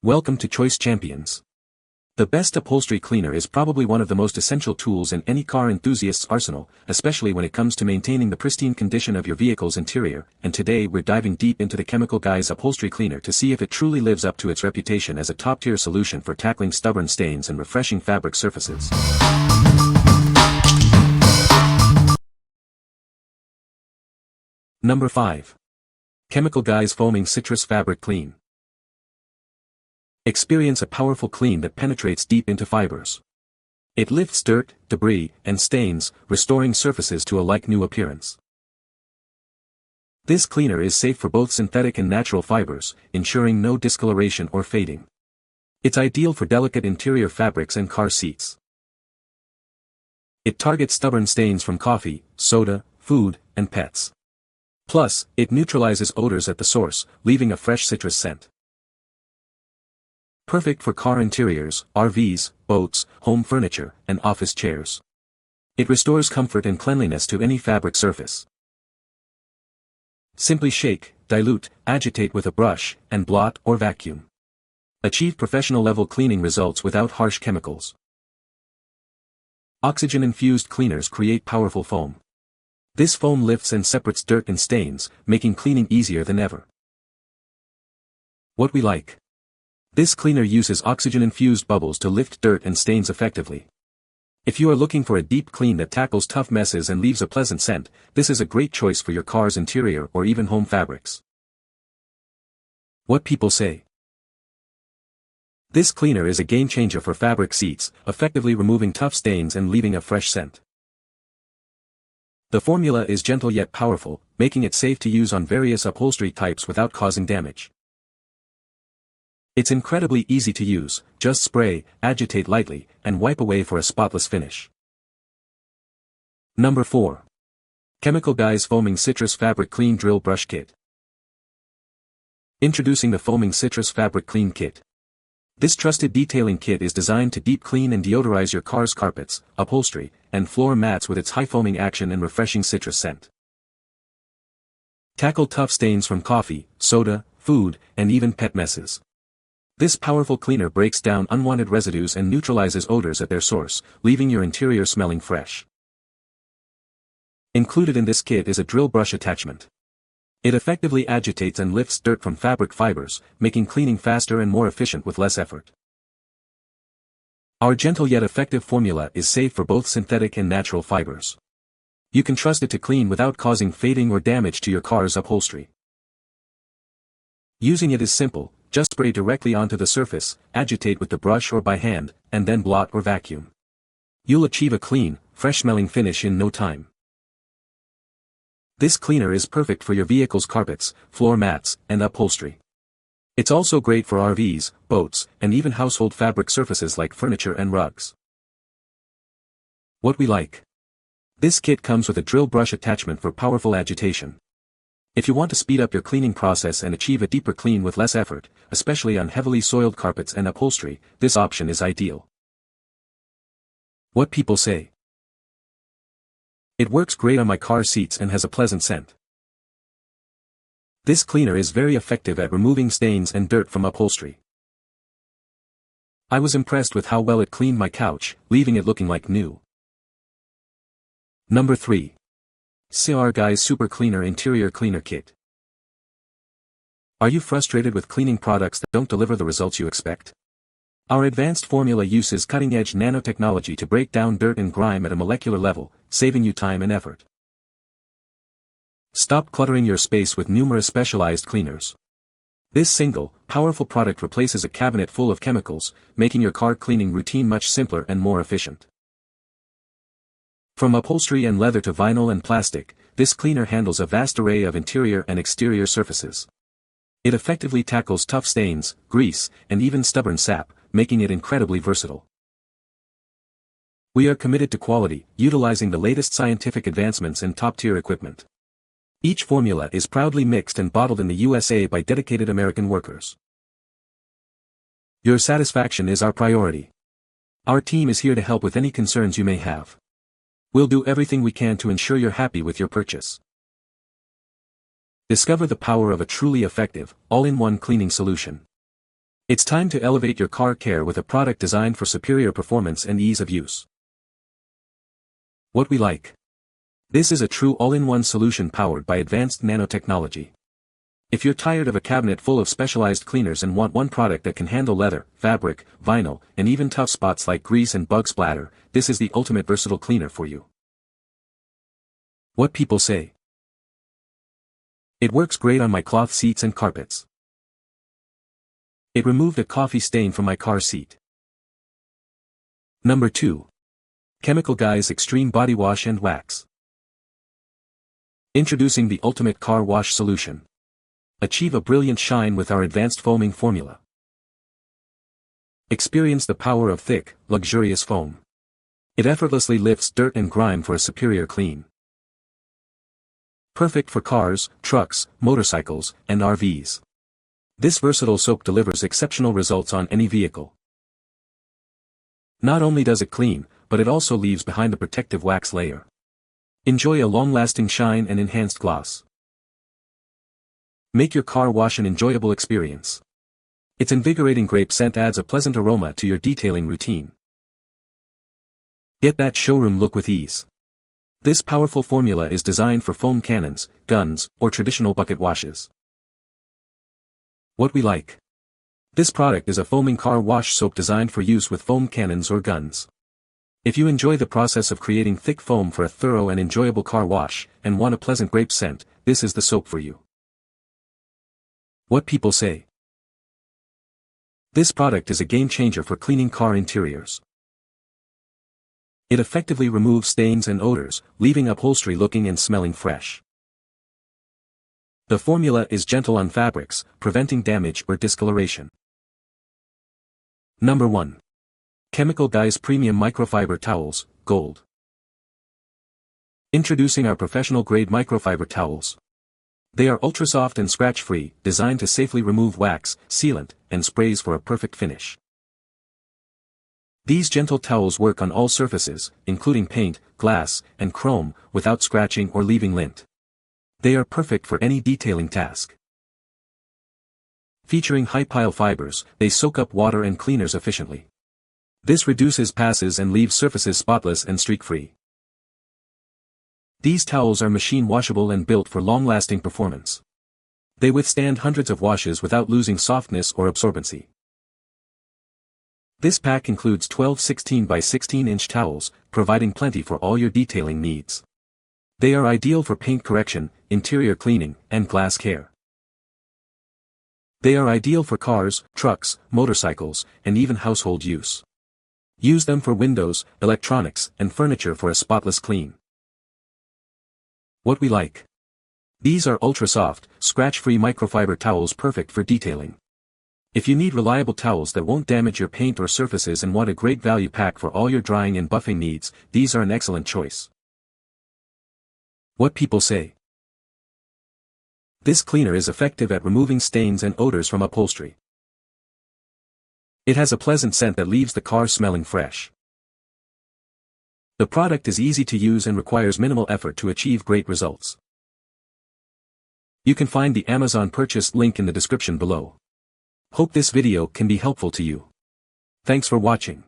Welcome to Choice Champions. The best upholstery cleaner is probably one of the most essential tools in any car enthusiast's arsenal, especially when it comes to maintaining the pristine condition of your vehicle's interior, and today we're diving deep into the Chemical Guys Upholstery Cleaner to see if it truly lives up to its reputation as a top-tier solution for tackling stubborn stains and refreshing fabric surfaces. Number 5. Chemical Guys Foaming Citrus Fabric Clean. Experience a powerful clean that penetrates deep into fibers. It lifts dirt, debris, and stains, restoring surfaces to a like-new appearance. This cleaner is safe for both synthetic and natural fibers, ensuring no discoloration or fading. It's ideal for delicate interior fabrics and car seats. It targets stubborn stains from coffee, soda, food, and pets. Plus, it neutralizes odors at the source, leaving a fresh citrus scent. Perfect for car interiors, RVs, boats, home furniture, and office chairs. It restores comfort and cleanliness to any fabric surface. Simply shake, dilute, agitate with a brush, and blot or vacuum. Achieve professional-level cleaning results without harsh chemicals. Oxygen-infused cleaners create powerful foam. This foam lifts and separates dirt and stains, making cleaning easier than ever. What we like. This cleaner uses oxygen-infused bubbles to lift dirt and stains effectively. If you are looking for a deep clean that tackles tough messes and leaves a pleasant scent, this is a great choice for your car's interior or even home fabrics. What people say. This cleaner is a game-changer for fabric seats, effectively removing tough stains and leaving a fresh scent. The formula is gentle yet powerful, making it safe to use on various upholstery types without causing damage. It's incredibly easy to use, just spray, agitate lightly, and wipe away for a spotless finish. Number 4. Chemical Guys Foaming Citrus Fabric Clean Drill Brush Kit. Introducing the Foaming Citrus Fabric Clean Kit. This trusted detailing kit is designed to deep clean and deodorize your car's carpets, upholstery, and floor mats with its high foaming action and refreshing citrus scent. Tackle tough stains from coffee, soda, food, and even pet messes. This powerful cleaner breaks down unwanted residues and neutralizes odors at their source, leaving your interior smelling fresh. Included in this kit is a drill brush attachment. It effectively agitates and lifts dirt from fabric fibers, making cleaning faster and more efficient with less effort. Our gentle yet effective formula is safe for both synthetic and natural fibers. You can trust it to clean without causing fading or damage to your car's upholstery. Using it is simple. Just spray directly onto the surface, agitate with the brush or by hand, and then blot or vacuum. You'll achieve a clean, fresh-smelling finish in no time. This cleaner is perfect for your vehicle's carpets, floor mats, and upholstery. It's also great for RVs, boats, and even household fabric surfaces like furniture and rugs. What we like. This kit comes with a drill brush attachment for powerful agitation. If you want to speed up your cleaning process and achieve a deeper clean with less effort, especially on heavily soiled carpets and upholstery, this option is ideal. What people say. It works great on my car seats and has a pleasant scent. This cleaner is very effective at removing stains and dirt from upholstery. I was impressed with how well it cleaned my couch, leaving it looking like new. Number 3. CR Guys Super Cleaner Interior Cleaner Kit. Are you frustrated with cleaning products that don't deliver the results you expect? Our advanced formula uses cutting-edge nanotechnology to break down dirt and grime at a molecular level, saving you time and effort. Stop cluttering your space with numerous specialized cleaners. This single, powerful product replaces a cabinet full of chemicals, making your car cleaning routine much simpler and more efficient. From upholstery and leather to vinyl and plastic, this cleaner handles a vast array of interior and exterior surfaces. It effectively tackles tough stains, grease, and even stubborn sap, making it incredibly versatile. We are committed to quality, utilizing the latest scientific advancements and top-tier equipment. Each formula is proudly mixed and bottled in the USA by dedicated American workers. Your satisfaction is our priority. Our team is here to help with any concerns you may have. We'll do everything we can to ensure you're happy with your purchase. Discover the power of a truly effective, all-in-one cleaning solution. It's time to elevate your car care with a product designed for superior performance and ease of use. What we like. This is a true all-in-one solution powered by advanced nanotechnology. If you're tired of a cabinet full of specialized cleaners and want one product that can handle leather, fabric, vinyl, and even tough spots like grease and bug splatter, this is the ultimate versatile cleaner for you. What people say. It works great on my cloth seats and carpets. It removed a coffee stain from my car seat. Number 2. Chemical Guys Extreme Body Wash and Wax. Introducing the ultimate car wash solution. Achieve a brilliant shine with our advanced foaming formula. Experience the power of thick, luxurious foam. It effortlessly lifts dirt and grime for a superior clean. Perfect for cars, trucks, motorcycles, and RVs. This versatile soap delivers exceptional results on any vehicle. Not only does it clean, but it also leaves behind a protective wax layer. Enjoy a long-lasting shine and enhanced gloss. Make your car wash an enjoyable experience. Its invigorating grape scent adds a pleasant aroma to your detailing routine. Get that showroom look with ease. This powerful formula is designed for foam cannons, guns, or traditional bucket washes. What we like. This product is a foaming car wash soap designed for use with foam cannons or guns. If you enjoy the process of creating thick foam for a thorough and enjoyable car wash, and want a pleasant grape scent, this is the soap for you. What people say. This product is a game changer for cleaning car interiors. It effectively removes stains and odors, leaving upholstery looking and smelling fresh. The formula is gentle on fabrics, preventing damage or discoloration. Number 1. Chemical Guys Premium Microfiber Towels, Gold. Introducing our professional-grade microfiber towels. They are ultra-soft and scratch-free, designed to safely remove wax, sealant, and sprays for a perfect finish. These gentle towels work on all surfaces, including paint, glass, and chrome, without scratching or leaving lint. They are perfect for any detailing task. Featuring high-pile fibers, they soak up water and cleaners efficiently. This reduces passes and leaves surfaces spotless and streak-free. These towels are machine washable and built for long-lasting performance. They withstand hundreds of washes without losing softness or absorbency. This pack includes 12 16 by 16-inch towels, providing plenty for all your detailing needs. They are ideal for paint correction, interior cleaning, and glass care. They are ideal for cars, trucks, motorcycles, and even household use. Use them for windows, electronics, and furniture for a spotless clean. What we like. These are ultra-soft, scratch-free microfiber towels perfect for detailing. If you need reliable towels that won't damage your paint or surfaces and want a great value pack for all your drying and buffing needs, these are an excellent choice. What people say. This cleaner is effective at removing stains and odors from upholstery. It has a pleasant scent that leaves the car smelling fresh. The product is easy to use and requires minimal effort to achieve great results. You can find the Amazon purchase link in the description below. Hope this video can be helpful to you. Thanks for watching.